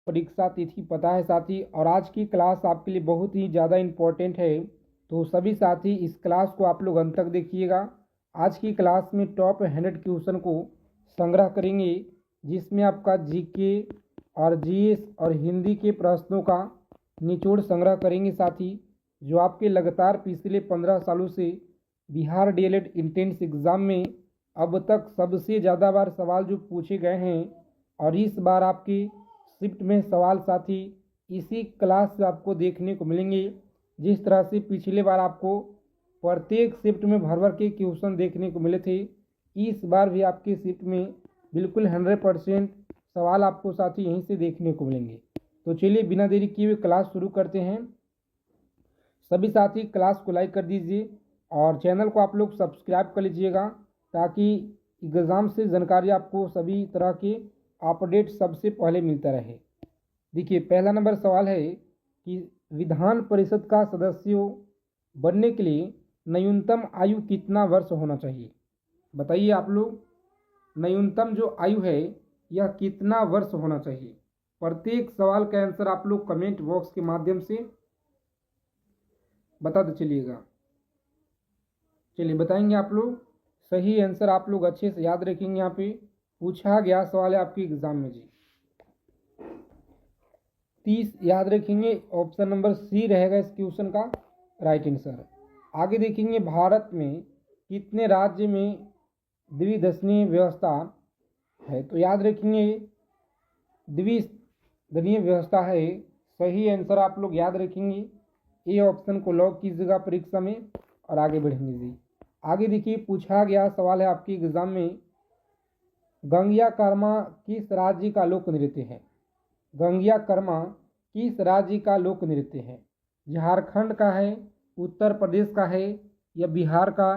परीक्षा तिथि पता है साथी, और आज की क्लास आपके लिए बहुत ही ज़्यादा इम्पोर्टेंट है। तो सभी साथी इस क्लास को आप लोग अंत तक देखिएगा। आज की क्लास में टॉप 100 क्वेश्चन को संग्रह करेंगे, जिसमें आपका जीके और जीएस और हिंदी के प्रश्नों का निचोड़ संग्रह करेंगे साथी, जो आपके लगातार पिछले 15 सालों से बिहार डीएलएड इंट्रेंस एग्ज़ाम में अब तक सबसे ज़्यादा बार सवाल जो पूछे गए हैं। और इस बार आपकी शिफ्ट में सवाल साथी इसी क्लास से आपको देखने को मिलेंगे। जिस तरह से पिछले बार आपको प्रत्येक शिफ्ट में भर भर के क्वेश्चन देखने को मिले थे, इस बार भी आपकी शिफ्ट में बिल्कुल 100% सवाल आपको साथी यहीं से देखने को मिलेंगे। तो चलिए बिना देरी किए हुए क्लास शुरू करते हैं। सभी साथी क्लास को लाइक कर दीजिए और चैनल को आप लोग सब्सक्राइब कर लीजिएगा, ताकि एग्ज़ाम से जानकारी आपको सभी तरह के अपडेट सबसे पहले मिलता रहे। देखिए, पहला नंबर सवाल है कि विधान परिषद का सदस्य बनने के लिए न्यूनतम आयु कितना वर्ष होना चाहिए। बताइए आप लोग, न्यूनतम जो आयु है यह कितना वर्ष होना चाहिए। प्रत्येक सवाल का आंसर आप लोग कमेंट बॉक्स के माध्यम से बता दो चलिएगा। चलिए बताएंगे आप लोग। सही आंसर आप लोग अच्छे से याद रखेंगे। यहाँ पे पूछा गया सवाल है आपके एग्जाम में जी। 30 याद रखेंगे। ऑप्शन नंबर सी रहेगा इस क्वेश्चन का राइट आंसर। आगे देखेंगे, भारत में कितने राज्य में द्विदलीय व्यवस्था है। तो याद रखेंगे द्विदलीय व्यवस्था है। सही आंसर आप लोग याद रखेंगे। ए ऑप्शन को लॉक कीजिएगा परीक्षा में और आगे बढ़ेंगे जी। आगे देखिए, पूछा गया सवाल है आपके एग्जाम में, गंगिया कर्मा किस राज्य का लोक नृत्य है। गंगिया कर्मा किस राज्य का लोक नृत्य है। झारखंड का है, उत्तर प्रदेश का है, या बिहार का,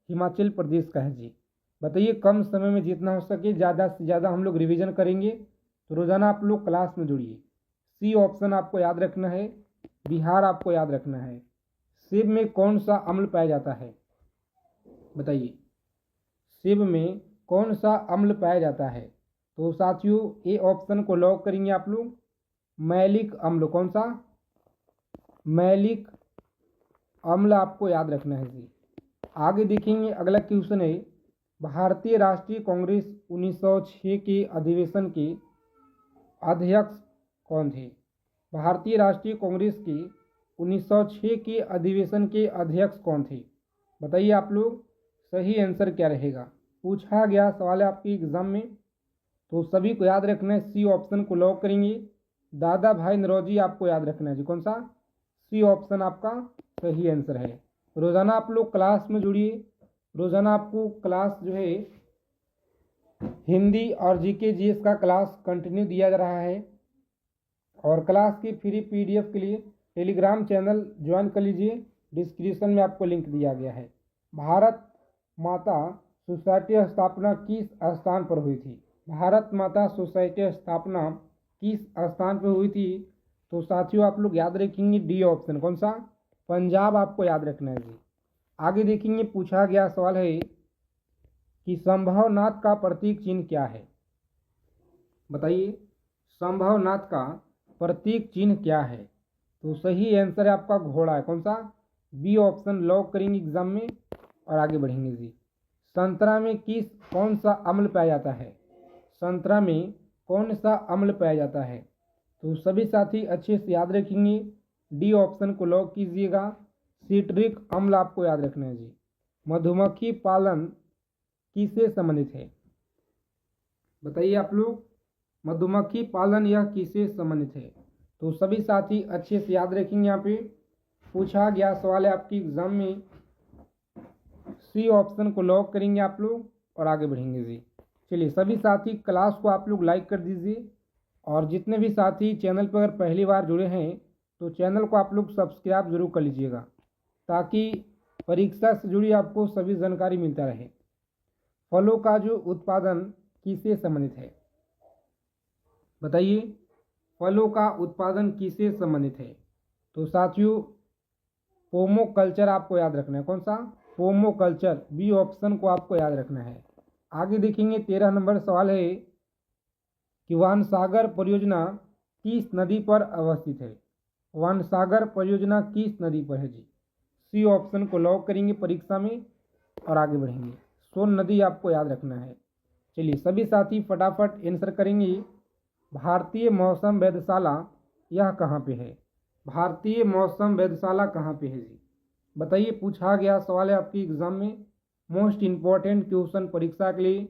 हिमाचल प्रदेश का है जी। बताइए, कम समय में जितना हो सके ज़्यादा से ज़्यादा हम लोग रिवीजन करेंगे, तो रोज़ाना आप लोग क्लास में जुड़िए। सी ऑप्शन आपको याद रखना है, बिहार आपको याद रखना है। सेब में कौन सा अम्ल पाया जाता है। बताइए, सेब में कौन सा अम्ल पाया जाता है। तो साथियों ए ऑप्शन को लॉक करेंगे आप लोग, मैलिक अम्ल। कौन सा, मैलिक अम्ल आपको याद रखना है जी। आगे देखेंगे, अगला क्वेश्चन है, भारतीय राष्ट्रीय कांग्रेस 1906 के अधिवेशन के अध्यक्ष कौन थे। भारतीय राष्ट्रीय कांग्रेस के 1906 के अधिवेशन के अध्यक्ष कौन थे। बताइए आप लोग, सही आंसर क्या रहेगा। पूछा गया सवाल है आपके एग्जाम में, तो सभी को याद रखना है। सी ऑप्शन को लॉक करेंगे, दादा भाई नौरोजी आपको याद रखना है जी। कौन सा, सी ऑप्शन आपका सही आंसर है। रोज़ाना आप लोग क्लास में जुड़िए। रोज़ाना आपको क्लास जो है हिंदी और जीके जीएस का क्लास कंटिन्यू दिया जा रहा है, और क्लास की फ्री पीडीएफ के लिए टेलीग्राम चैनल ज्वाइन कर लीजिए। डिस्क्रिप्शन में आपको लिंक दिया गया है। भारत माता सोसाइटी स्थापना किस स्थान पर हुई थी। भारत माता सोसाइटी स्थापना किस स्थान पर हुई थी। तो साथियों आप लोग याद रखेंगे डी ऑप्शन। कौन सा, पंजाब आपको याद रखना है जी। आगे देखेंगे, पूछा गया सवाल है कि संभवनाथ का प्रतीक चिन्ह क्या है। बताइए, संभवनाथ का प्रतीक चिन्ह क्या है। तो सही आंसर है आपका घोड़ा है। कौन सा, बी ऑप्शन लॉक करेंगे एग्जाम में और आगे बढ़ेंगे जी। संतरा में कौन सा अम्ल पाया जाता है। संतरा में कौन सा अम्ल पाया जाता है। तो सभी साथी अच्छे से याद रखेंगे। डी ऑप्शन को लॉक कीजिएगा, सिट्रिक अम्ल आपको याद रखना है जी। मधुमक्खी पालन किससे संबंधित है। बताइए आप लोग, मधुमक्खी पालन यह किससे संबंधित है। तो सभी साथी अच्छे से याद रखेंगे। यहाँ पे पूछा गया सवाल है आपकी एग्जाम में, सी ऑप्शन को लॉक करेंगे आप लोग और आगे बढ़ेंगे जी। चलिए सभी साथी क्लास को आप लोग लाइक कर दीजिए, और जितने भी साथी चैनल पर अगर पहली बार जुड़े हैं तो चैनल को आप लोग सब्सक्राइब जरूर कर लीजिएगा, ताकि परीक्षा से जुड़ी आपको सभी जानकारी मिलता रहे। फलों का जो उत्पादन किससे संबंधित है। बताइए, फलों का उत्पादन किससे संबंधित है। तो साथियों पोमोकल्चर आपको याद रखना है। कौन सा, पोमोकल्चर, बी ऑप्शन को आपको याद रखना है। आगे देखेंगे, 13 नंबर सवाल है कि वानसागर परियोजना किस नदी पर अवस्थित है? वनसागर परियोजना किस नदी पर है जी? सी ऑप्शन को लॉक करेंगे परीक्षा में और आगे बढ़ेंगे। सोन नदी आपको याद रखना है। चलिए सभी साथी फटाफट आंसर करेंगे। भारतीय मौसम वेधशाला यह कहाँ पे है? भारतीय मौसम वेधशाला कहाँ पे है जी? बताइए, पूछा गया सवाल है आपकी एग्जाम में, मोस्ट इम्पॉर्टेंट क्वेश्चन परीक्षा के लिए।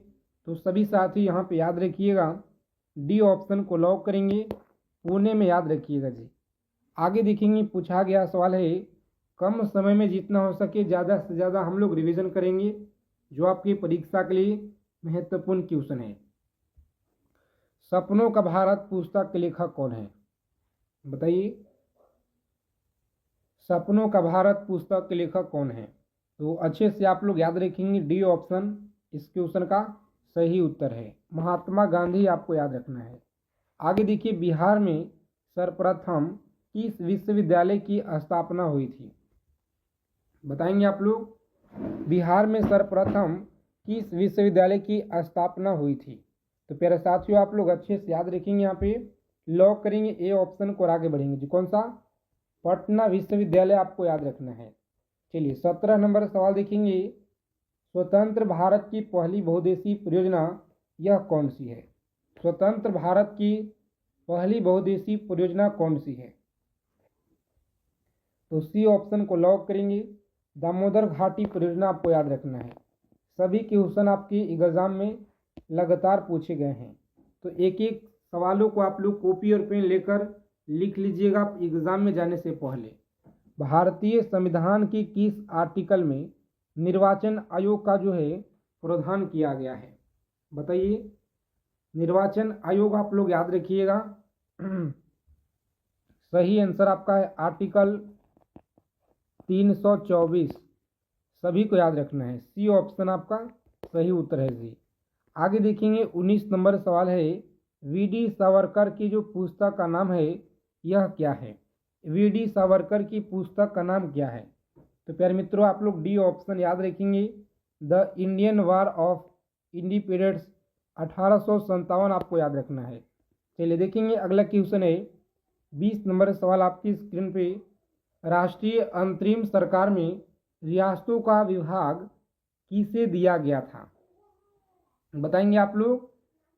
तो सभी साथी यहाँ पे याद रखिएगा, डी ऑप्शन को लॉक करेंगे, पुणे में याद रखिएगा जी। आगे देखेंगे, पूछा गया सवाल है, कम समय में जितना हो सके ज़्यादा से ज़्यादा हम लोग रिवीजन करेंगे, जो आपकी परीक्षा के लिए महत्वपूर्ण क्वेश्चन है। सपनों का भारत पुस्तक के लेखक कौन है? बताइए, सपनों का भारत पुस्तक के लेखक कौन है? तो अच्छे से आप लोग याद रखेंगे, डी ऑप्शन इस क्वेश्चन का सही उत्तर है। महात्मा गांधी आपको याद रखना है। आगे देखिए, बिहार में सर्वप्रथम किस विश्वविद्यालय की स्थापना हुई थी? बताएंगे आप लोग, बिहार में सर्वप्रथम किस विश्वविद्यालय की स्थापना हुई थी? तो प्यारे साथियों, आप लोग अच्छे से याद रखेंगे, यहाँ पे लॉक करेंगे ए ऑप्शन को और आगे बढ़ेंगे जी। कौन सा? पटना विश्वविद्यालय आपको याद रखना है। चलिए 17 नंबर सवाल देखेंगे, स्वतंत्र भारत की पहली बहुउद्देशीय परियोजना यह कौन सी है? स्वतंत्र भारत की पहली बहुउद्देशीय परियोजना कौन सी है? तो सी ऑप्शन को लॉक करेंगे, दामोदर घाटी परियोजना आपको याद रखना है। सभी क्वेश्चन आपके एग्जाम में लगातार पूछे गए हैं, तो एक एक सवालों को आप लोग कॉपी और पेन लेकर लिख लीजिएगा एग्जाम में जाने से पहले। भारतीय संविधान की किस आर्टिकल में निर्वाचन आयोग का जो है प्रावधान किया गया है? बताइए, निर्वाचन आयोग आप लोग याद रखिएगा। सही आंसर आपका है आर्टिकल 324, सभी को याद रखना है। सी ऑप्शन आपका सही उत्तर है जी। आगे देखेंगे, 19 नंबर सवाल है, वी.डी. सावरकर की जो पुस्तक का नाम है यह क्या है? वी.डी. सावरकर की पुस्तक का नाम क्या है? तो प्यारे मित्रों, आप लोग डी ऑप्शन याद रखेंगे, the Indian war of independence 1857 आपको याद रखना है। चलिए देखेंगे, अगला क्वेश्चन है 20 नंबर सवाल आपकी स्क्रीन पे, राष्ट्रीय अंतरिम सरकार में रियासतों का विभाग किसे दिया गया था? बताएंगे आप लोग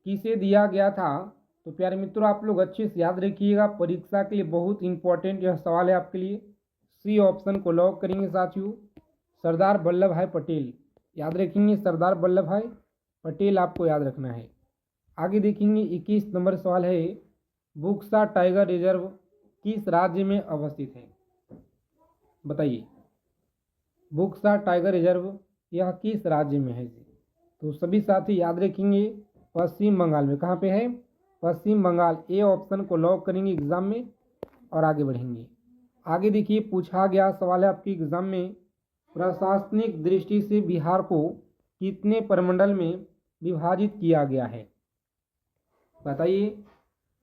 किसे दिया गया था? तो प्यारे मित्रों, आप लोग अच्छे से याद रखिएगा, परीक्षा के लिए बहुत इंपॉर्टेंट यह सवाल है आपके लिए। सी ऑप्शन को लॉक करेंगे साथियों, सरदार वल्लभ भाई पटेल याद रखेंगे, सरदार वल्लभ भाई पटेल आपको याद रखना है। आगे देखेंगे, 21 नंबर सवाल है, बुक्सा टाइगर रिजर्व किस राज्य में अवस्थित है? बताइए, बुक्सा टाइगर रिजर्व यह किस राज्य में है जी? तो सभी साथी याद रखेंगे, पश्चिम बंगाल में। कहाँ पे है? पश्चिम बंगाल। ए ऑप्शन को लॉक करेंगे एग्जाम में और आगे बढ़ेंगे। आगे देखिए, पूछा गया सवाल है आपकी एग्जाम में, प्रशासनिक दृष्टि से बिहार को कितने प्रमंडल में विभाजित किया गया है? बताइए,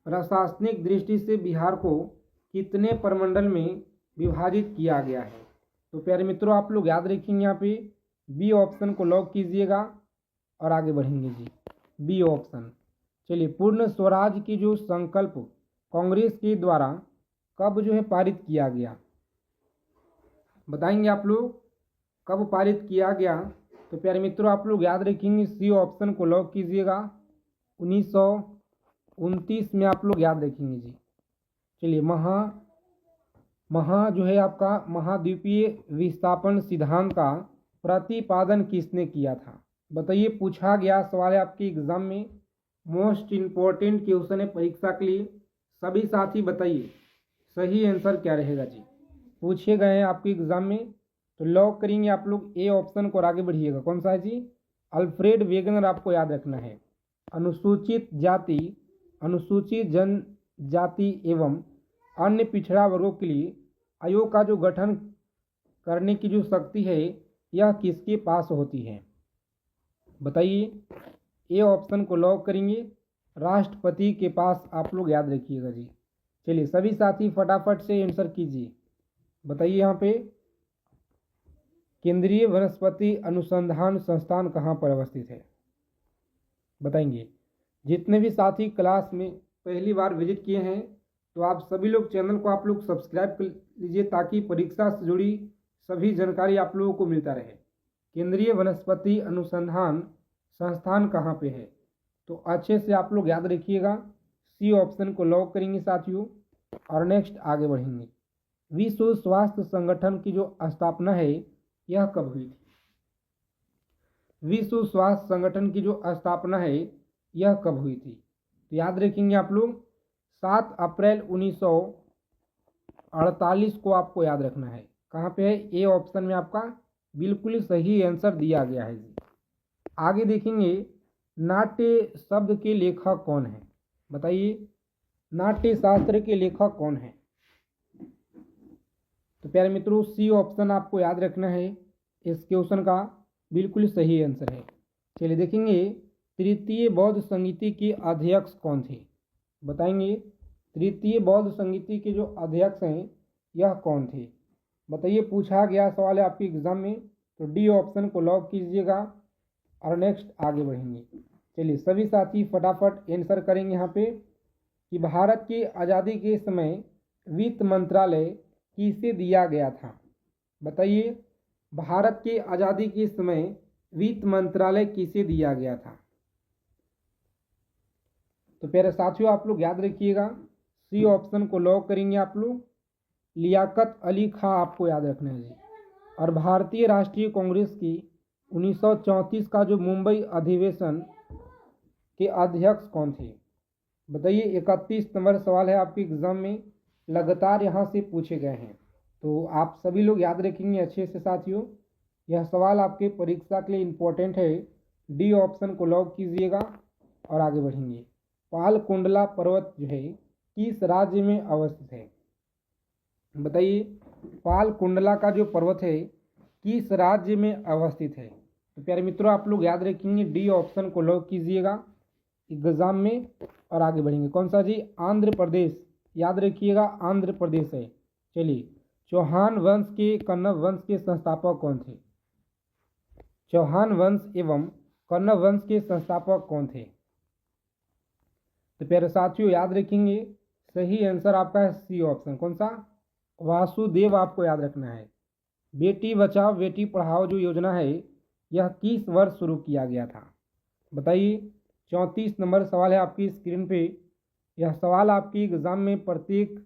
प्रशासनिक दृष्टि से बिहार को कितने प्रमंडल में विभाजित किया गया है? तो प्यारे मित्रों, आप लोग याद रखेंगे, यहाँ पे बी ऑप्शन को लॉक कीजिएगा और आगे बढ़ेंगे जी, बी ऑप्शन। चलिए, पूर्ण स्वराज की जो संकल्प कांग्रेस के द्वारा कब जो है पारित किया गया? बताएंगे आप लोग कब पारित किया गया? तो प्यारे मित्रों, आप लोग याद रखेंगे, सी ऑप्शन को लॉक कीजिएगा, 1929 में आप लोग याद रखेंगे जी। चलिए, महा जो है आपका महाद्वीपीय विस्थापन सिद्धांत का प्रतिपादन किसने किया था? बताइए, पूछा गया सवाल है आपके एग्जाम में, मोस्ट इम्पोर्टेंट क्वेश्चन है परीक्षा के लिए। सभी साथी बताइए सही आंसर क्या रहेगा जी, पूछे गए हैं आपके एग्जाम में। तो लॉक करेंगे आप लोग ए ऑप्शन को और आगे बढ़िएगा। कौन सा है जी? अल्फ्रेड वेगनर आपको याद रखना है। अनुसूचित जाति, अनुसूचित जनजाति एवं अन्य पिछड़ा वर्गों के लिए आयोग का जो गठन करने की जो शक्ति है यह किसके पास होती है? बताइए, ए ऑप्शन को लॉक करेंगे, राष्ट्रपति के पास आप लोग याद रखिएगा जी। चलिए, सभी साथी फटाफट से आंसर कीजिए। बताइए, यहाँ पे केंद्रीय वनस्पति अनुसंधान संस्थान कहाँ पर अवस्थित है? बताएंगे। जितने भी साथी क्लास में पहली बार विजिट किए हैं तो आप सभी लोग चैनल को आप लोग सब्सक्राइब कर लीजिए ताकि परीक्षा से जुड़ी सभी जानकारी आप लोगों को मिलता रहे। केंद्रीय वनस्पति अनुसंधान संस्थान कहाँ पे है, तो अच्छे से आप लोग याद रखिएगा, सी ऑप्शन को लॉक करेंगे साथियों। और नेक्स्ट आगे बढ़ेंगे। विश्व स्वास्थ्य संगठन की जो स्थापना है यह कब हुई थी? विश्व स्वास्थ्य संगठन की जो स्थापना है यह कब हुई थी? तो याद रखेंगे आप लोग 7 अप्रैल 1948 को आपको याद रखना है। कहाँ पे है? ए ऑप्शन में आपका बिल्कुल सही आंसर दिया गया है जी। आगे देखेंगे, नाट्य शब्द के लेखक कौन है? बताइए, नाट्य शास्त्र के लेखक कौन है? तो प्यारे मित्रों, सी ऑप्शन आपको याद रखना है, इस क्वेश्चन का बिल्कुल सही आंसर है। चलिए देखेंगे, तृतीय बौद्ध संगीति के अध्यक्ष कौन थे? बताएंगे, तृतीय बौद्ध संगीति के जो अध्यक्ष हैं यह कौन थे? बताइए, पूछा गया सवाल है आपके एग्जाम में, तो डी ऑप्शन को लॉक कीजिएगा। और नेक्स्ट आगे बढ़ेंगे। चलिए सभी साथी फटाफट आंसर करेंगे यहाँ पे कि भारत की आज़ादी के समय वित्त मंत्रालय किसे दिया गया था? बताइए, भारत की आज़ादी के समय वित्त मंत्रालय किसे दिया गया था? तो प्यारे साथियों, आप लोग याद रखिएगा, सी ऑप्शन को लॉक करेंगे आप लोग, लियाकत अली खां आपको याद रखना है जी। और भारतीय राष्ट्रीय कांग्रेस की 1934 का जो मुंबई अधिवेशन के अध्यक्ष कौन थे? बताइए, 31 नंबर सवाल है आपके एग्जाम में, लगातार यहाँ से पूछे गए हैं, तो आप सभी लोग याद रखेंगे अच्छे से साथियों। यह सवाल आपके परीक्षा के लिए इम्पोर्टेंट है, डी ऑप्शन को लॉक कीजिएगा। और आगे बढ़ेंगे। पालकुंडला पर्वत जो है किस राज्य में अवस्थित है? बताइए, पालकुंडला का जो पर्वत है किस राज्य में अवस्थित है? तो प्यारे मित्रों, आप लोग याद रखेंगे, डी ऑप्शन को लॉक कीजिएगा एग्जाम में। और आगे बढ़ेंगे, कौन सा जी? आंध्र प्रदेश, याद रखिएगा, आंध्र प्रदेश है। चलिए, चौहान वंश के कन्नव वंश के संस्थापक कौन थे? चौहान वंश एवं कन्नव वंश के संस्थापक कौन थे? तो प्यारे साथियों, याद रखेंगे, सही आंसर आपका है सी ऑप्शन। कौन सा? वासुदेव आपको याद रखना है। बेटी बचाओ बेटी पढ़ाओ जो योजना है यह किस वर्ष शुरू किया गया था? बताइए, 34 नंबर सवाल है आपकी स्क्रीन पे। यह सवाल आपकी एग्ज़ाम में प्रत्येक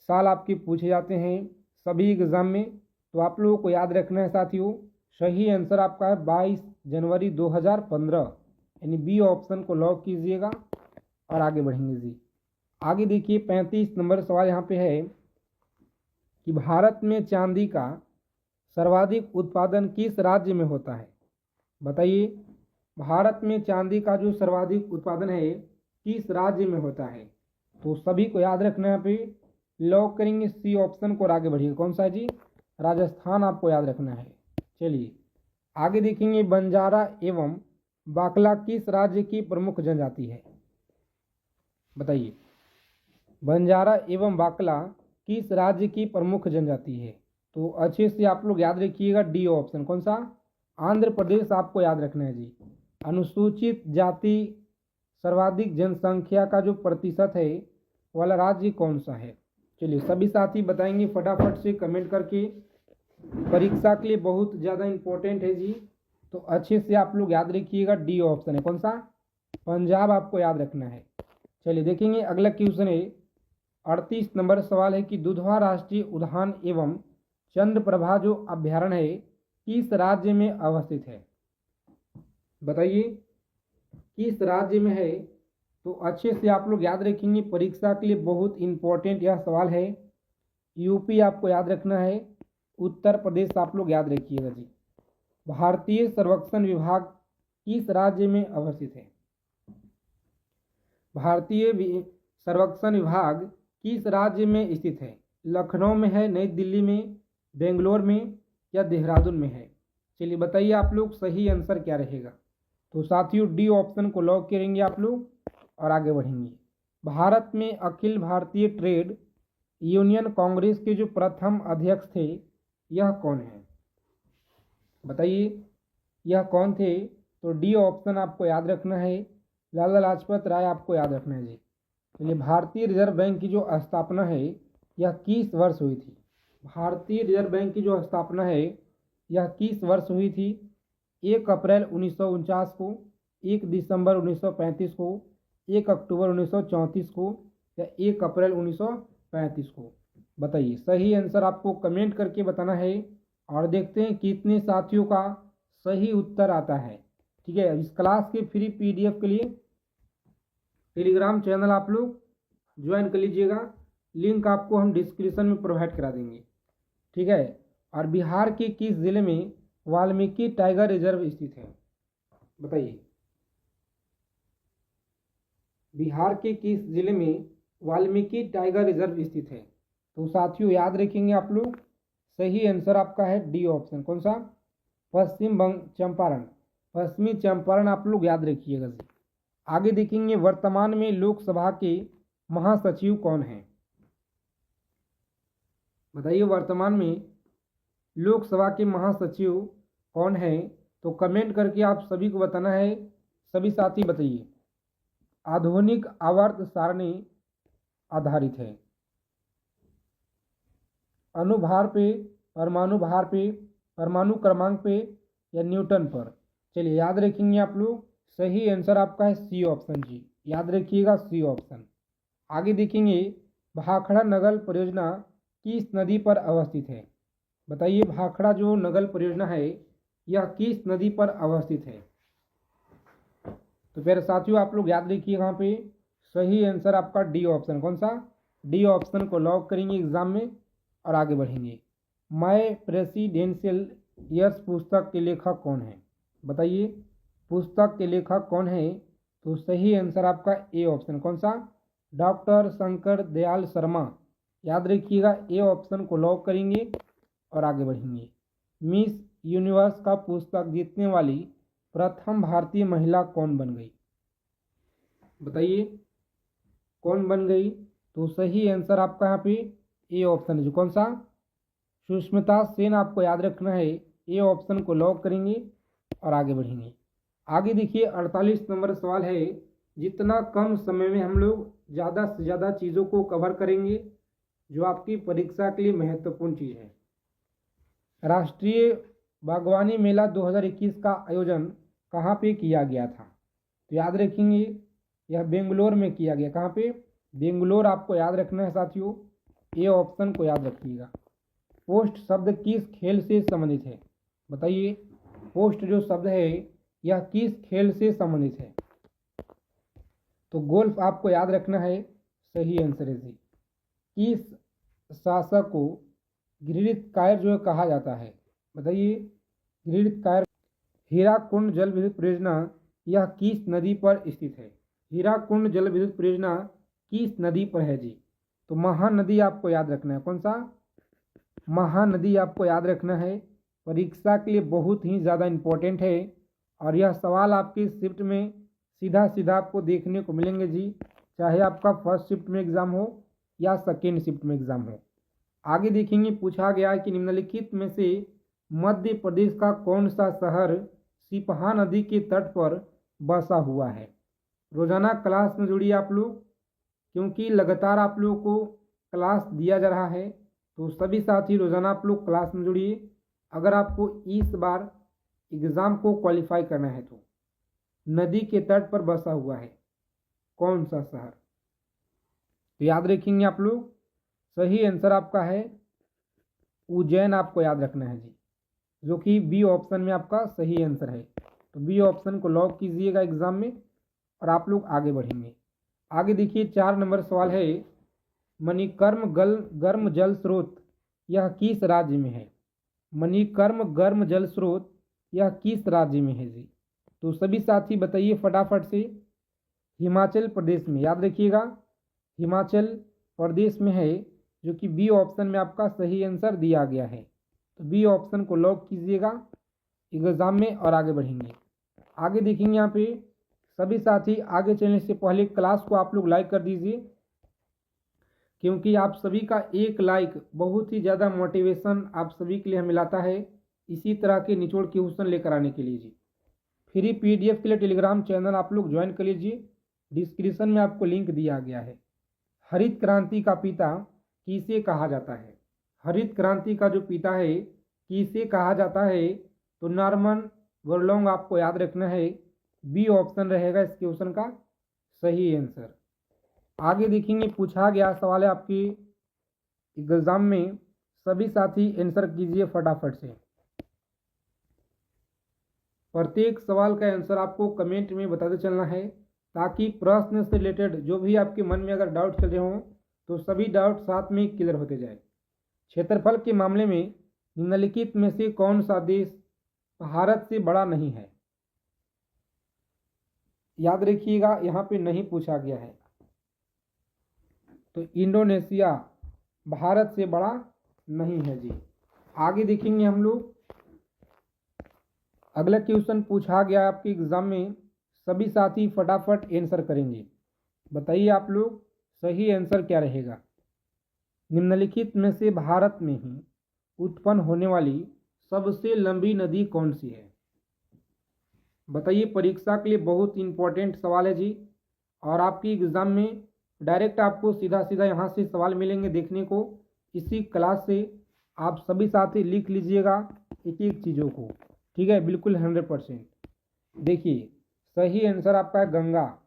साल आपके पूछे जाते हैं सभी एग्ज़ाम में, तो आप लोगों को याद रखना है साथियों। सही आंसर आपका है 22 जनवरी 2015, यानी बी ऑप्शन को लॉक कीजिएगा। और आगे बढ़ेंगे जी। आगे देखिए, 35 नंबर सवाल यहाँ पे है कि भारत में चांदी का सर्वाधिक उत्पादन किस राज्य में होता है? बताइए, भारत में चांदी का जो सर्वाधिक उत्पादन है किस राज्य में होता है? तो सभी को याद रखना है, पे लॉक करेंगे सी ऑप्शन को और आगे बढ़िए। कौन सा है जी? राजस्थान आपको याद रखना है। चलिए आगे देखेंगे, बंजारा एवं बाकला किस राज्य की प्रमुख जनजाति है? बताइए, बंजारा एवं बाकला किस राज्य की प्रमुख जनजाति है? तो अच्छे से आप लोग याद रखिएगा, डी ऑप्शन। कौन सा? आंध्र प्रदेश आपको याद रखना है जी। अनुसूचित जाति सर्वाधिक जनसंख्या का जो प्रतिशत है वाला राज्य कौन सा है? चलिए सभी साथी बताएंगे फटाफट से कमेंट करके, परीक्षा के लिए बहुत ज़्यादा इम्पोर्टेंट है जी। तो अच्छे से आप लोग याद रखिएगा, डी ऑप्शन है। कौन सा? पंजाब आपको याद रखना है। चलिए देखेंगे अगला क्वेश्चन है, 38 नंबर सवाल है कि दुधवा राष्ट्रीय उद्यान एवं चंद्रप्रभा जो अभ्यारण्य है किस राज्य में अवस्थित है? बताइए, किस राज्य में है? तो अच्छे से आप लोग याद रखेंगे, परीक्षा के लिए बहुत इंपॉर्टेंट यह सवाल है। यूपी आपको याद रखना है, उत्तर प्रदेश आप लोग याद रखिएगा जी। भारतीय सर्वेक्षण विभाग किस राज्य में अवस्थित है? भारतीय सर्वेक्षण विभाग किस राज्य में स्थित है? लखनऊ में है, नई दिल्ली में, बेंगलोर में या देहरादून में है? चलिए बताइए आप लोग, सही आंसर क्या रहेगा? तो साथियों डी ऑप्शन को लॉक करेंगे आप लोग और आगे बढ़ेंगे। भारत में अखिल भारतीय ट्रेड यूनियन कांग्रेस के जो प्रथम अध्यक्ष थे यह कौन है? बताइए, यह कौन थे? तो डी ऑप्शन आपको याद रखना है, लाला लाजपत राय आपको याद रखना है जी। चलिए, भारतीय रिजर्व बैंक की जो स्थापना है यह किस वर्ष हुई थी? भारतीय रिजर्व बैंक की जो स्थापना है यह किस वर्ष हुई थी? 1 अप्रैल 1949 को, 1 दिसंबर 1935 को, 1 अक्टूबर 1934 को या 1 अप्रैल 1935 को? बताइए, सही आंसर आपको कमेंट करके बताना है और देखते हैं कितने साथियों का सही उत्तर आता है। ठीक है, इस क्लास के फ्री पीडीएफ के लिए टेलीग्राम चैनल आप लोग ज्वाइन कर लीजिएगा, लिंक आपको हम डिस्क्रिप्शन में प्रोवाइड करा देंगे। ठीक है, और बिहार के किस जिले में वाल्मीकि टाइगर रिजर्व स्थित है? बताइए, बिहार के किस जिले में वाल्मीकि टाइगर रिजर्व स्थित है? तो साथियों याद रखेंगे आप लोग, सही आंसर आपका है डी ऑप्शन। कौन सा? पश्चिम चंपारण, पश्चिमी चंपारण आप लोग याद रखिएगा जी। आगे देखेंगे, वर्तमान में लोकसभा के महासचिव कौन हैं? बताइए, वर्तमान में लोकसभा के महासचिव कौन हैं? तो कमेंट करके आप सभी को बताना है। सभी साथी बताइए। आधुनिक आवर्त सारणी आधारित है, अणुभार पे, परमाणु भार पे, परमाणु क्रमांक पे या न्यूटन पर? चलिए याद रखेंगे आप लोग, सही आंसर आपका है सी ऑप्शन जी, याद रखिएगा सी ऑप्शन। आगे देखेंगे, भाखड़ा नगर परियोजना किस नदी पर अवस्थित है? बताइए, भाखड़ा जो नगर परियोजना है यह किस नदी पर अवस्थित है? तो फिर साथियों आप लोग याद रखिए, यहाँ पे सही आंसर आपका डी ऑप्शन। कौन सा? डी ऑप्शन को लॉक करेंगे एग्जाम में और आगे बढ़ेंगे। माय प्रेसिडेंशियल ईयर्स पुस्तक के लेखक कौन है? बताइए, पुस्तक के लेखक कौन है? तो सही आंसर आपका ए ऑप्शन। कौन सा? डॉक्टर शंकर दयाल शर्मा, याद रखिएगा, ए ऑप्शन को लॉक करेंगे और आगे बढ़ेंगे। मिस यूनिवर्स का पुस्तक जीतने वाली प्रथम भारतीय महिला कौन बन गई? बताइए, कौन बन गई? तो सही आंसर आपका यहाँ पे ए ऑप्शन है। जो कौन सा? सुष्मिता सेन आपको याद रखना है, ए ऑप्शन को लॉक करेंगे और आगे बढ़ेंगे। आगे देखिए, 48 नंबर सवाल है, जितना कम समय में हम लोग ज़्यादा से ज़्यादा चीज़ों को कवर करेंगे, जो आपकी परीक्षा के लिए महत्वपूर्ण चीज़ है। राष्ट्रीय बागवानी मेला 2021 का आयोजन कहाँ पे किया गया था? तो याद रखेंगे, यह बेंगलोर में किया गया। कहाँ पे? बेंगलोर आपको याद रखना है साथियों, ए ऑप्शन को याद रखिएगा। पोस्ट शब्द किस खेल से संबंधित है? बताइए, पोस्ट जो शब्द है यह किस खेल से संबंधित है? तो गोल्फ आपको याद रखना है, सही आंसर है जी। किस शासक को गृहीत कायर जो कहा जाता है? बताइए, गृहीत कायर। हीराकुंड जल विद्युत परियोजना यह किस नदी पर स्थित है? हीराकुंड जल विद्युत परियोजना किस नदी पर है जी? तो महानदी आपको याद रखना है। कौन सा? महानदी आपको याद रखना है, परीक्षा के लिए बहुत ही ज़्यादा इम्पोर्टेंट है और यह सवाल आपकी शिफ्ट में सीधा सीधा आपको देखने को मिलेंगे जी, चाहे आपका फर्स्ट शिफ्ट में एग्ज़ाम हो या सेकेंड शिफ्ट में एग्ज़ाम हो। आगे देखेंगे, पूछा गया है कि निम्नलिखित में से मध्य प्रदेश का कौन सा शहर सिपहा नदी के तट पर बसा हुआ है? रोजाना क्लास में जुड़िए आप लोग, क्योंकि लगातार आप लोगों को क्लास दिया जा रहा है, तो सभी साथी रोजाना आप लोग क्लास में जुड़िए। अगर आपको इस बार एग्ज़ाम को क्वालिफाई करना है तो नदी के तट पर बसा हुआ है कौन सा शहर? तो याद रखेंगे आप लोग, सही आंसर आपका है उज्जैन, आपको याद रखना है जी, जो कि बी ऑप्शन में आपका सही आंसर है। तो बी ऑप्शन को लॉक कीजिएगा एग्जाम में और आप लोग आगे बढ़ेंगे। आगे देखिए, 4 नंबर सवाल है, मणिकर्म गर्म जल स्रोत यह किस राज्य में है? मणिकर्म गर्म जल स्रोत यह किस राज्य में है जी? तो सभी साथी बताइए फटाफट से। हिमाचल प्रदेश में, याद रखिएगा, हिमाचल प्रदेश में है, जो कि बी ऑप्शन में आपका सही आंसर दिया गया है। तो बी ऑप्शन को लॉक कीजिएगा एग्जाम में और आगे बढ़ेंगे। आगे देखेंगे यहाँ पे सभी साथी, आगे चलने से पहले क्लास को आप लोग लाइक कर दीजिए, क्योंकि आप सभी का एक लाइक बहुत ही ज़्यादा मोटिवेशन आप सभी के लिए हमें मिलाता है इसी तरह के निचोड़ के क्वेश्चन लेकर आने के लिए जी। फ्री पीडीएफ के लिए टेलीग्राम चैनल आप लोग ज्वाइन कर लीजिए, डिस्क्रिप्शन में आपको लिंक दिया गया है। हरित क्रांति का पिता किसे कहा जाता है? हरित क्रांति का जो पिता है किसे कहा जाता है? तो नॉर्मन बोरलॉग आपको याद रखना है। बी ऑप्शन रहेगा इस क्वेश्चन का सही आंसर। आगे देखेंगे, पूछा गया सवाल है आपके एग्जाम में, सभी साथी आंसर कीजिए फटाफट से। प्रत्येक सवाल का आंसर आपको कमेंट में बताते चलना है, ताकि प्रश्न से रिलेटेड जो भी आपके मन में अगर डाउट चल रहे हों तो सभी डाउट साथ में क्लियर होते जाए। क्षेत्रफल के मामले में निम्नलिखित में से कौन सा देश भारत से बड़ा नहीं है? याद रखिएगा, यहाँ पे नहीं पूछा गया है, तो इंडोनेशिया भारत से बड़ा नहीं है जी। आगे देखेंगे हम लोग, अगला क्वेश्चन पूछा गया आपके एग्जाम में, सभी साथी फटाफट आंसर करेंगे। बताइए आप लोग सही आंसर क्या रहेगा? निम्नलिखित में से भारत में ही उत्पन्न होने वाली सबसे लंबी नदी कौन सी है? बताइए, परीक्षा के लिए बहुत इंपॉर्टेंट सवाल है जी, और आपकी एग्जाम में डायरेक्ट आपको सीधा सीधा यहाँ से सवाल मिलेंगे देखने को। इसी क्लास से आप सभी साथी लिख लीजिएगा एक एक चीज़ों को, ठीक है, बिल्कुल 100%। देखिए, सही आंसर आपका है गंगा।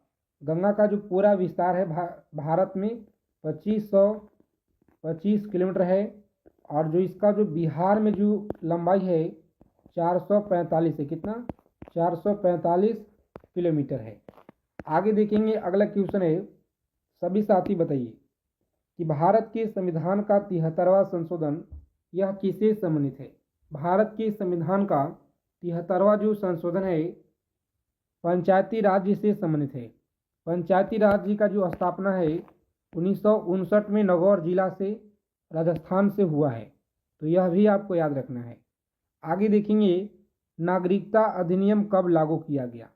गंगा का जो पूरा विस्तार है भारत में 2525 किलोमीटर है, और जो इसका जो बिहार में जो लंबाई है 445 है। कितना? 445 किलोमीटर है। आगे देखेंगे, अगला क्वेश्चन है, सभी साथी बताइए कि भारत के संविधान का 73वां संशोधन यह किससे संबंधित है? भारत के संविधान का 73वां जो संशोधन है पंचायती राज्य से संबंधित है। पंचायती राज्य का जो स्थापना है 1959 में नागौर जिला से राजस्थान से हुआ है, तो यह भी आपको याद रखना है। आगे देखेंगे, नागरिकता अधिनियम कब लागू किया गया?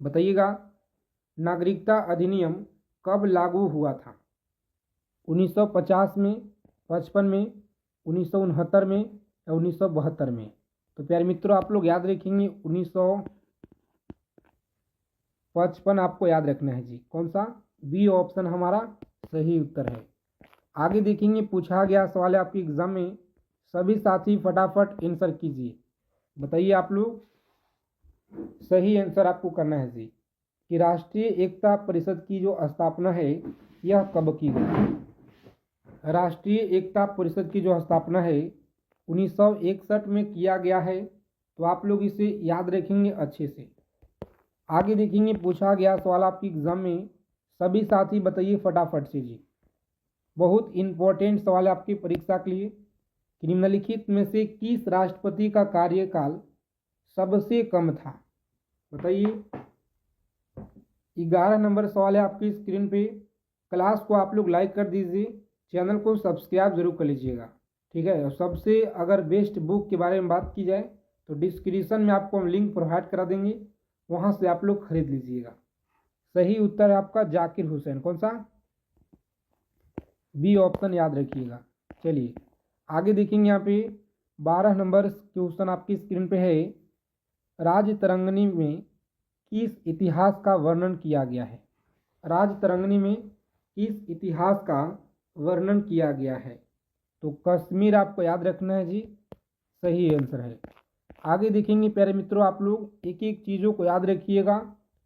बताइएगा, नागरिकता अधिनियम कब लागू हुआ था? 1950 में, 55 में, 1969 में या 1972 में? तो प्यारे मित्रों, आप लोग याद रखेंगे 1955 आपको याद रखना है जी। कौन सा? बी ऑप्शन हमारा सही उत्तर है। आगे देखेंगे, पूछा गया सवाल है आपके एग्जाम में, सभी साथी फटाफट आंसर कीजिए। बताइए आप लोग, सही आंसर आपको करना है जी कि राष्ट्रीय एकता परिषद की जो स्थापना है यह कब की गई? राष्ट्रीय एकता परिषद की जो स्थापना है 1961 में किया गया है, तो आप लोग इसे याद रखेंगे अच्छे से। आगे देखेंगे, पूछा गया सवाल आपके एग्जाम में, सभी साथी बताइए फटाफट से जी। बहुत इंपॉर्टेंट सवाल है आपकी परीक्षा के लिए कि निम्नलिखित में से किस राष्ट्रपति का कार्यकाल सबसे कम था? बताइए। 11 नंबर सवाल है आपकी स्क्रीन पे। क्लास को आप लोग लाइक कर दीजिए, चैनल को सब्सक्राइब जरूर कर लीजिएगा, ठीक है। और सबसे अगर बेस्ट बुक के बारे में बात की जाए तो डिस्क्रिप्शन में आपको हम लिंक प्रोवाइड करा देंगे, वहाँ से आप लोग खरीद लीजिएगा। सही उत्तर है आपका जाकिर हुसैन। कौन सा? बी ऑप्शन याद रखिएगा। चलिए आगे देखेंगे, यहाँ पे 12 नंबर क्वेश्चन आपकी स्क्रीन पे है, राजतरंगिणी में किस इतिहास का वर्णन किया गया है? राजतरंगिणी में किस इतिहास का वर्णन किया गया है? तो कश्मीर आपको याद रखना है जी, सही आंसर है। आगे देखेंगे प्यारे मित्रों, आप लोग एक एक चीज़ों को याद रखिएगा,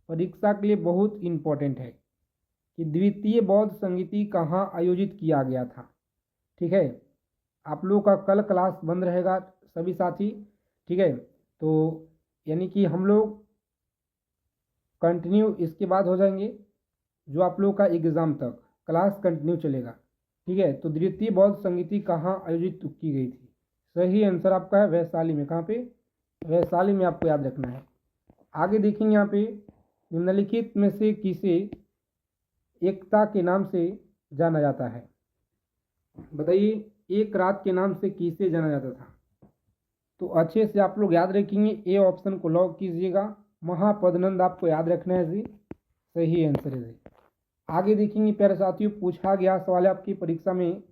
परीक्षा के लिए बहुत इम्पोर्टेंट है कि द्वितीय बौद्ध संगीति कहाँ आयोजित किया गया था, ठीक है। आप लोग का कल क्लास बंद रहेगा सभी साथी, ठीक है। तो यानी कि हम लोग कंटिन्यू इसके बाद हो जाएंगे, जो आप लोग का एग्ज़ाम तक क्लास कंटिन्यू चलेगा, ठीक है। तो द्वितीय बौद्ध संगीति कहाँ आयोजित की गई थी? सही आंसर आपका है वैशाली में। कहाँ पे? वैशाली में, आपको याद रखना है। आगे देखेंगे, यहाँ पे निम्नलिखित में से किसे एकता के नाम से जाना जाता है? बताइए, एक रात के नाम से किसे जाना जाता था? तो अच्छे से आप लोग याद रखेंगे, ए ऑप्शन को लॉक कीजिएगा, महापद्मनंद आपको याद रखना है जी, सही आंसर है जी। आगे देखेंगे प्यारे साथियों, पूछा गया सवाल है आपकी परीक्षा में,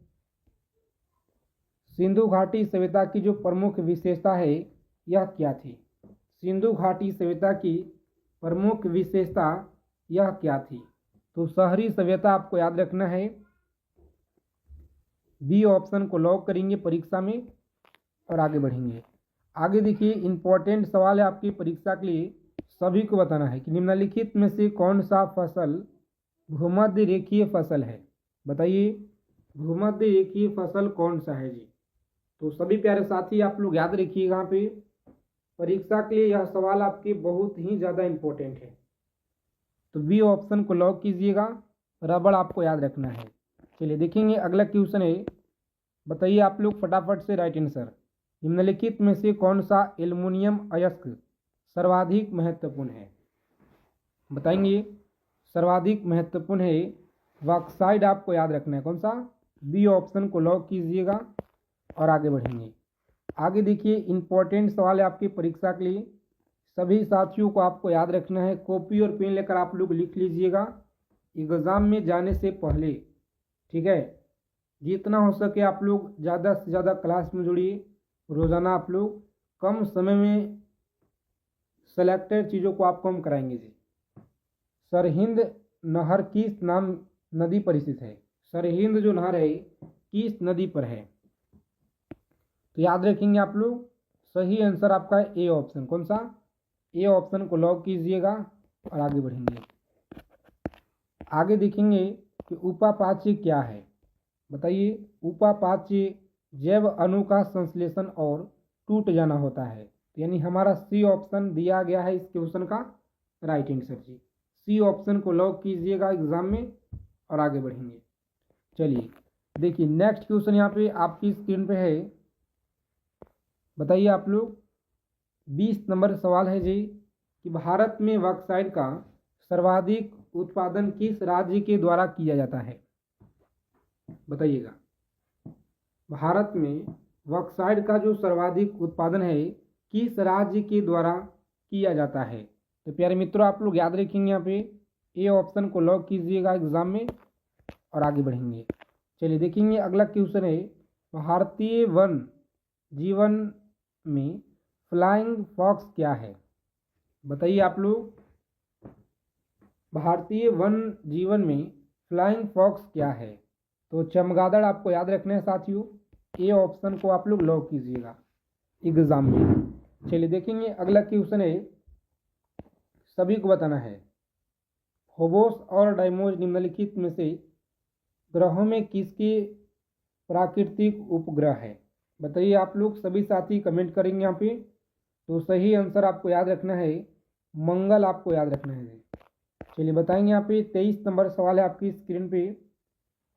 सिंधु घाटी सभ्यता की जो प्रमुख विशेषता है यह क्या थी? सिंधु घाटी सभ्यता की प्रमुख विशेषता यह क्या थी? तो शहरी सभ्यता आपको याद रखना है। बी ऑप्शन को लॉक करेंगे परीक्षा में और आगे बढ़ेंगे। आगे देखिए इंपॉर्टेंट सवाल है आपकी परीक्षा के लिए, सभी को बताना है कि निम्नलिखित में से कौन सा फसल भूमध्य रेखीय फसल है। बताइए भूमध्य रेखीय फसल कौन सा है जी। तो सभी प्यारे साथी आप लोग याद रखिएगा, यहाँ पे परीक्षा के लिए यह सवाल आपके बहुत ही ज़्यादा इम्पोर्टेंट है। तो बी ऑप्शन को लॉक कीजिएगा, रबड़ आपको याद रखना है। चलिए देखेंगे अगला क्वेश्चन है, बताइए आप लोग फटाफट से राइट आंसर। निम्नलिखित में से कौन सा एल्युमिनियम अयस्क सर्वाधिक महत्वपूर्ण है। बताएंगे सर्वाधिक महत्वपूर्ण है बॉक्साइट आपको याद रखना है कौन सा। बी ऑप्शन को लॉक कीजिएगा और आगे बढ़ेंगे। आगे देखिए इंपॉर्टेंट सवाल है आपकी परीक्षा के लिए, सभी साथियों को आपको याद रखना है। कॉपी और पेन लेकर आप लोग लिख लीजिएगा एग्ज़ाम में जाने से पहले, ठीक है। जितना हो सके आप लोग ज़्यादा से ज़्यादा क्लास में जुड़िए। रोज़ाना आप लोग कम समय में सेलेक्टेड चीज़ों को आपको हम कराएंगे जी। सरहिंद नहर किस नाम नदी पर स्थित है। सरहिंद जो नहर है किस नदी पर है। तो याद रखेंगे आप लोग, सही आंसर आपका है ए ऑप्शन। कौन सा। ए ऑप्शन को लॉक कीजिएगा और आगे बढ़ेंगे। आगे देखेंगे कि उपापाच्य क्या है। बताइए उपापाच्य जैव अणु का संश्लेषण और टूट जाना होता है, यानी हमारा सी ऑप्शन दिया गया है इस क्वेश्चन का राइट आंसर जी। सी ऑप्शन को लॉक कीजिएगा एग्जाम में और आगे बढ़ेंगे। चलिए देखिए नेक्स्ट क्वेश्चन यहाँ पे आपकी स्क्रीन पे है। बताइए आप लोग 20 नंबर सवाल है जी कि भारत में बॉक्साइट का सर्वाधिक उत्पादन किस राज्य के द्वारा किया जाता है। बताइएगा भारत में बॉक्साइट का जो सर्वाधिक उत्पादन है किस राज्य के द्वारा किया जाता है। तो प्यारे मित्रों आप लोग याद रखेंगे यहाँ पे ए ऑप्शन को लॉक कीजिएगा एग्जाम में और आगे बढ़ेंगे। चलिए देखेंगे अगला क्वेश्चन है, भारतीय वन जीवन में फ्लाइंग फॉक्स क्या है। बताइए आप लोग भारतीय वन जीवन में फ्लाइंग फॉक्स क्या है। तो चमगादड़ आपको याद रखना है साथियों। ए ऑप्शन को आप लोग लॉक कीजिएगा एग्जाम में। चलिए देखेंगे अगला क्वेश्चन है, सभी को बताना है फोबोस और डाइमोस निम्नलिखित में से ग्रहों में किसके प्राकृतिक उपग्रह है। बताइए आप लोग सभी साथी कमेंट करेंगे यहाँ पे। तो सही आंसर आपको याद रखना है मंगल आपको याद रखना है। चलिए बताएंगे यहाँ पे 23 नंबर सवाल है आपकी स्क्रीन पे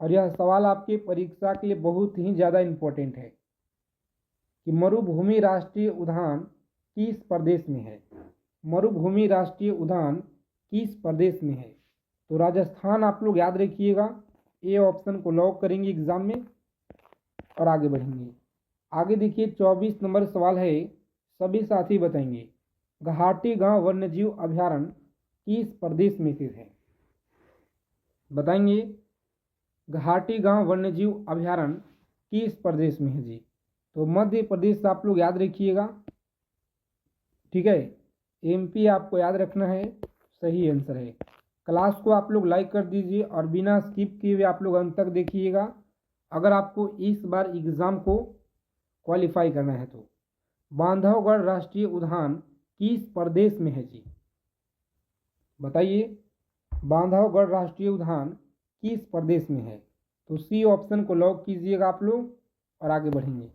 और यह सवाल आपके परीक्षा के लिए बहुत ही ज़्यादा इम्पोर्टेंट है कि मरुभूमि राष्ट्रीय उद्यान किस प्रदेश में है। मरुभूमि राष्ट्रीय उद्यान किस प्रदेश में है। तो राजस्थान आप लोग याद रखिएगा। ए ऑप्शन को लॉक करेंगे एग्जाम में और आगे बढ़ेंगे। आगे देखिए 24 नंबर सवाल है, सभी साथी बताएंगे घाटी गांव वन्यजीव अभयारण्य किस प्रदेश में स्थित है। बताएंगे घाटी गांव वन्यजीव अभयारण्य किस प्रदेश में है जी। तो मध्य प्रदेश आप लोग याद रखिएगा, ठीक है। एमपी आपको याद रखना है, सही आंसर है। क्लास को आप लोग लाइक कर दीजिए और बिना स्किप किए हुए आप लोग अंत तक देखिएगा अगर आपको इस बार एग्ज़ाम को क्वालिफाई करना है। तो बांधवगढ़ राष्ट्रीय उद्यान किस प्रदेश में है जी। बताइए बांधवगढ़ राष्ट्रीय उद्यान किस प्रदेश में है। तो सी ऑप्शन को लॉक कीजिएगा आप लोग और आगे बढ़ेंगे।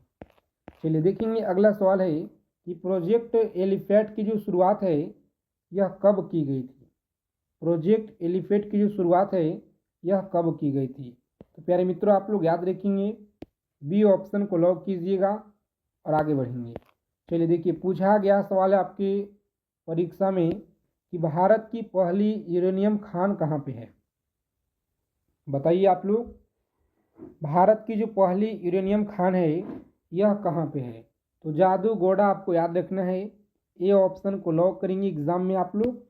चलिए देखेंगे अगला सवाल है कि प्रोजेक्ट एलिफेंट की जो शुरुआत है यह कब की गई थी। प्रोजेक्ट एलिफेंट की जो शुरुआत है यह कब की गई थी। तो प्यारे मित्रों आप लोग याद रखेंगे बी ऑप्शन को लॉक कीजिएगा और आगे बढ़ेंगे। चलिए देखिए पूछा गया सवाल है आपके परीक्षा में कि भारत की पहली यूरेनियम खान कहाँ पे है। बताइए आप लोग भारत की जो पहली यूरेनियम खान है यह कहाँ पे है। तो जादूगोड़ा आपको याद रखना है। ए ऑप्शन को लॉक करेंगे एग्जाम में आप लोग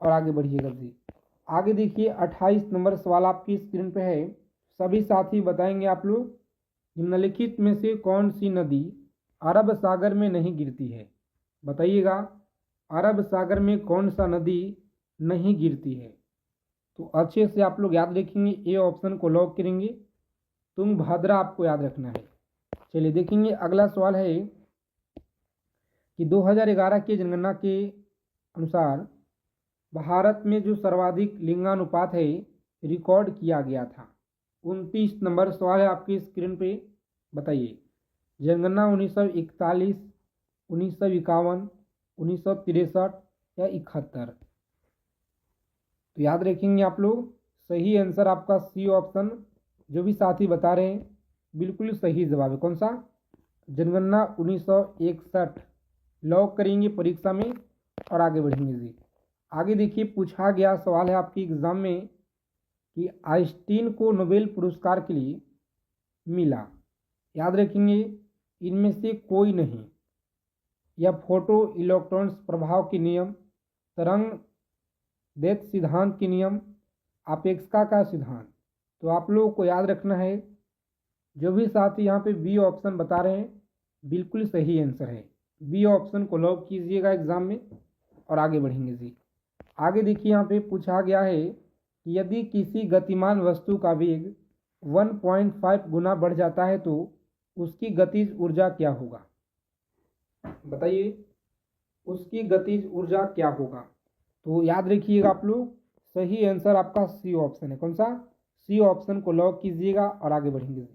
और आगे बढ़िएगा जी। आगे देखिए 28 नंबर सवाल आपकी स्क्रीन पे है, सभी साथी बताएंगे आप लोग निम्नलिखित में से कौन सी नदी अरब सागर में नहीं गिरती है। बताइएगा अरब सागर में कौन सा नदी नहीं गिरती है। तो अच्छे से आप लोग याद रखेंगे, ए ऑप्शन को लॉक करेंगे। तुंगभद्रा आपको याद रखना है। चलिए देखेंगे अगला सवाल है कि 2011 की जनगणना के अनुसार भारत में जो सर्वाधिक लिंगानुपात है रिकॉर्ड किया गया था। 29 नंबर सवाल है आपकी स्क्रीन पे। बताइए जनगणना 1941, 1951, 1963 या 71। तो याद रखेंगे आप लोग, सही आंसर आपका सी ऑप्शन। जो भी साथी बता रहे हैं बिल्कुल सही जवाब है। कौन सा? जनगणना 1961 लॉक करेंगे परीक्षा में और आगे बढ़ेंगे जी। आगे देखिए पूछा गया सवाल है आपकी एग्जाम में कि आइंस्टीन को नोबेल पुरस्कार के लिए मिला। याद रखेंगे इनमें से कोई नहीं। यह फोटो इलेक्ट्रॉन्स प्रभाव के नियम, तरंग दैर्घ्य सिद्धांत के नियम, अपेक्षिका का सिद्धांत। तो आप लोगों को याद रखना है। जो भी साथी यहाँ पे बी ऑप्शन बता रहे हैं बिल्कुल सही आंसर है। बी ऑप्शन को लॉक कीजिएगा एग्जाम में और आगे बढ़ेंगे जी। आगे देखिए यहाँ पे पूछा गया है कि यदि किसी गतिमान वस्तु का वेग 1.5 गुना बढ़ जाता है तो उसकी गतिज ऊर्जा क्या होगा? बताइए उसकी गतिज ऊर्जा क्या होगा? तो याद रखिएगा आप लोग, सही आंसर आपका सी ऑप्शन है। कौन सा? सी ऑप्शन को लॉक कीजिएगा और आगे बढ़ेंगे।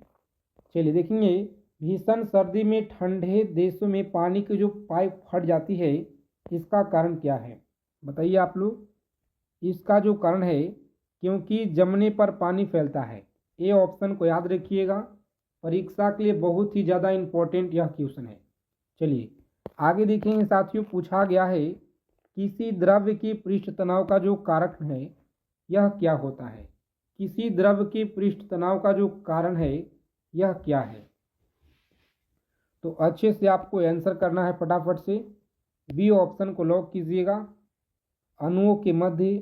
चलिए देखेंगे भीषण सर्दी में ठंडे देशों में पानी की जो पाइप फट जाती है इसका कारण क्या है? बताइए आप लोग। इसका जो कारण है क्योंकि जमने पर पानी फैलता है। ए ऑप्शन को याद रखिएगा, परीक्षा के लिए बहुत ही ज़्यादा इम्पोर्टेंट यह क्वेश्चन है। चलिए आगे देखेंगे साथियों, पूछा गया है किसी द्रव्य की पृष्ठ तनाव का जो कारक है यह क्या होता है? किसी द्रव्य की पृष्ठ तनाव का जो कारण है यह क्या है? तो अच्छे से आपको आंसर करना है फटाफट से। बी ऑप्शन को लॉक कीजिएगा, अणुओं के मध्य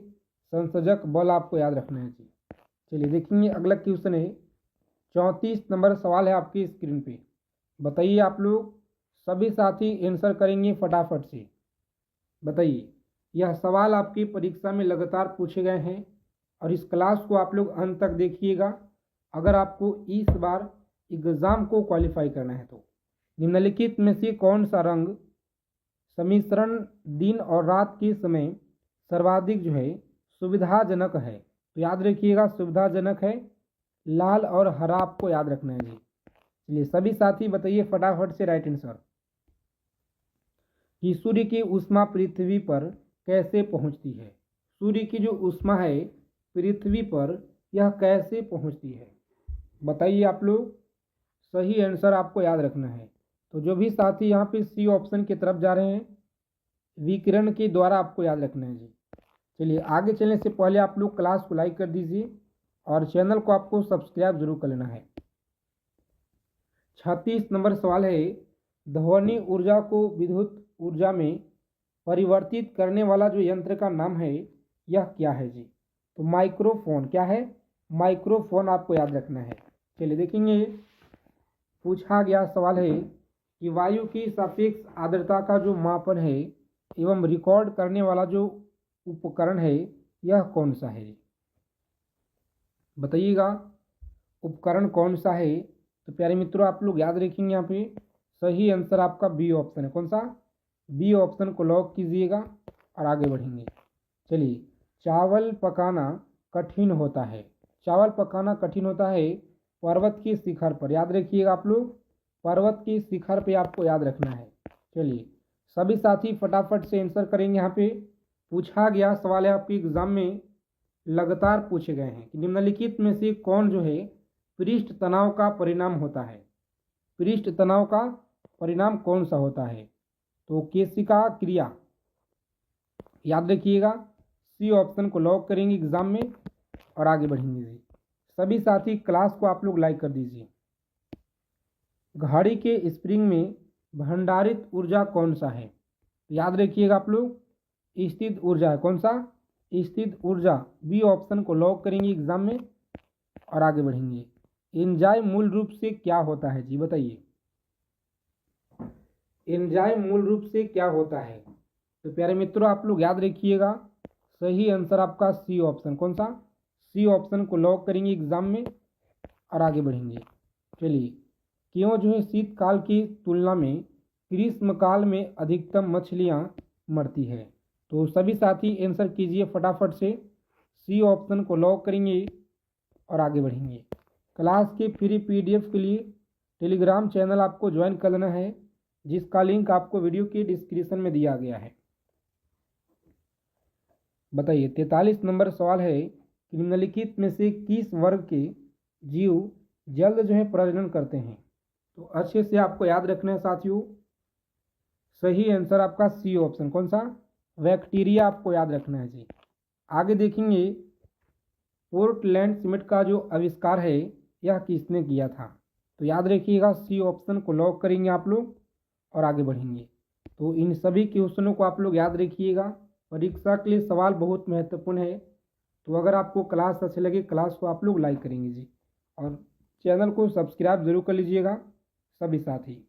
संसर्जक बल आपको याद रखना है जी। चलिए देखेंगे अगला क्वेश्चन है 34 नंबर सवाल है आपकी स्क्रीन पे। बताइए आप लोग, सभी साथी आंसर करेंगे फटाफट से। बताइए यह सवाल आपकी परीक्षा में लगातार पूछे गए हैं और इस क्लास को आप लोग अंत तक देखिएगा अगर आपको इस बार एग्जाम को क्वालिफाई करना है तो। निम्नलिखित में से कौन सा रंग सम्मिश्रण दिन और रात के समय सर्वाधिक जो है सुविधाजनक है? तो याद रखिएगा सुविधाजनक है लाल और हरा, आपको याद रखना है जी। चलिए सभी साथी बताइए फटाफट से राइट आंसर कि सूर्य की ऊष्मा पृथ्वी पर कैसे पहुंचती है? सूर्य की जो ऊष्मा है पृथ्वी पर यह कैसे पहुंचती है? बताइए आप लोग, सही आंसर आपको याद रखना है। तो जो भी साथी यहाँ पे सी ऑप्शन की तरफ जा रहे हैं विकिरण के द्वारा आपको याद रखना है जी। चलिए आगे चलने से पहले आप लोग क्लास को लाइक कर दीजिए और चैनल को आपको सब्सक्राइब जरूर कर लेना है। 36 नंबर सवाल है ध्वनि ऊर्जा को विद्युत ऊर्जा में परिवर्तित करने वाला जो यंत्र का नाम है यह क्या है जी? तो माइक्रोफोन। क्या है? माइक्रोफोन आपको याद रखना है। चलिए देखेंगे पूछा गया सवाल है कि वायु की सापेक्ष आर्द्रता का जो मापन है एवं रिकॉर्ड करने वाला जो उपकरण है यह कौन सा है? बताइएगा उपकरण कौन सा है? तो प्यारे मित्रों आप लोग याद रखेंगे यहाँ पे सही आंसर आपका बी ऑप्शन है। कौन सा? बी ऑप्शन को लॉक कीजिएगा और आगे बढ़ेंगे। चलिए चावल पकाना कठिन होता है। चावल पकाना कठिन होता है पर्वत की शिखर पर। याद रखिएगा आप लोग, पर्वत की शिखर पे आपको याद रखना है। चलिए सभी साथी फटाफट से आंसर करेंगे। यहाँ पे पूछा गया सवाल है आपकी एग्जाम में लगातार पूछे गए हैं कि निम्नलिखित में से कौन जो है पृष्ठ तनाव का परिणाम होता है? पृष्ठ तनाव का परिणाम कौन सा होता है? तो केशिका क्रिया। याद रखिएगा सी ऑप्शन को लॉक करेंगे एग्जाम में और आगे बढ़ेंगे जी। सभी साथी क्लास को आप लोग लाइक कर दीजिए। घड़ी के स्प्रिंग में भंडारित ऊर्जा कौन सा है? याद रखिएगा आप लोग स्थित ऊर्जा है। कौन सा? स्थित ऊर्जा। बी ऑप्शन को लॉक करेंगे एग्जाम में और आगे बढ़ेंगे। एंजाइम मूल रूप से क्या होता है जी? बताइए एंजाइम मूल रूप से क्या होता है? तो प्यारे मित्रों आप लोग याद रखिएगा सही आंसर आपका सी ऑप्शन। कौन सा? सी ऑप्शन को लॉक करेंगे एग्ज़ाम में और आगे बढ़ेंगे। चलिए, क्यों जो है शीतकाल की तुलना में ग्रीष्मकाल में अधिकतम मछलियाँ मरती है? तो सभी साथी आंसर कीजिए फटाफट से। सी ऑप्शन को लॉक करेंगे और आगे बढ़ेंगे। क्लास के फ्री पीडीएफ के लिए टेलीग्राम चैनल आपको ज्वाइन करना है, जिसका लिंक आपको वीडियो की डिस्क्रिप्शन में दिया गया है। बताइए, 43 नंबर सवाल है कि निम्नलिखित में से किस वर्ग के जीव जल्द जो है प्रजनन करते हैं? तो अच्छे से आपको याद रखना है साथियों। सही आंसर आपका सी ऑप्शन, कौन सा? बैक्टीरिया आपको याद रखना है जी। आगे देखेंगे, पोर्टलैंड सीमेंट का जो आविष्कार है यह किसने किया था? तो याद रखिएगा, सी ऑप्शन को लॉक करेंगे आप लोग और आगे बढ़ेंगे। तो इन सभी क्वेश्चनों को आप लोग याद रखिएगा, परीक्षा के लिए सवाल बहुत महत्वपूर्ण है। तो अगर आपको क्लास अच्छी लगे, क्लास को आप लोग लाइक करेंगे जी, और चैनल को सब्सक्राइब जरूर कर लीजिएगा सभी साथी।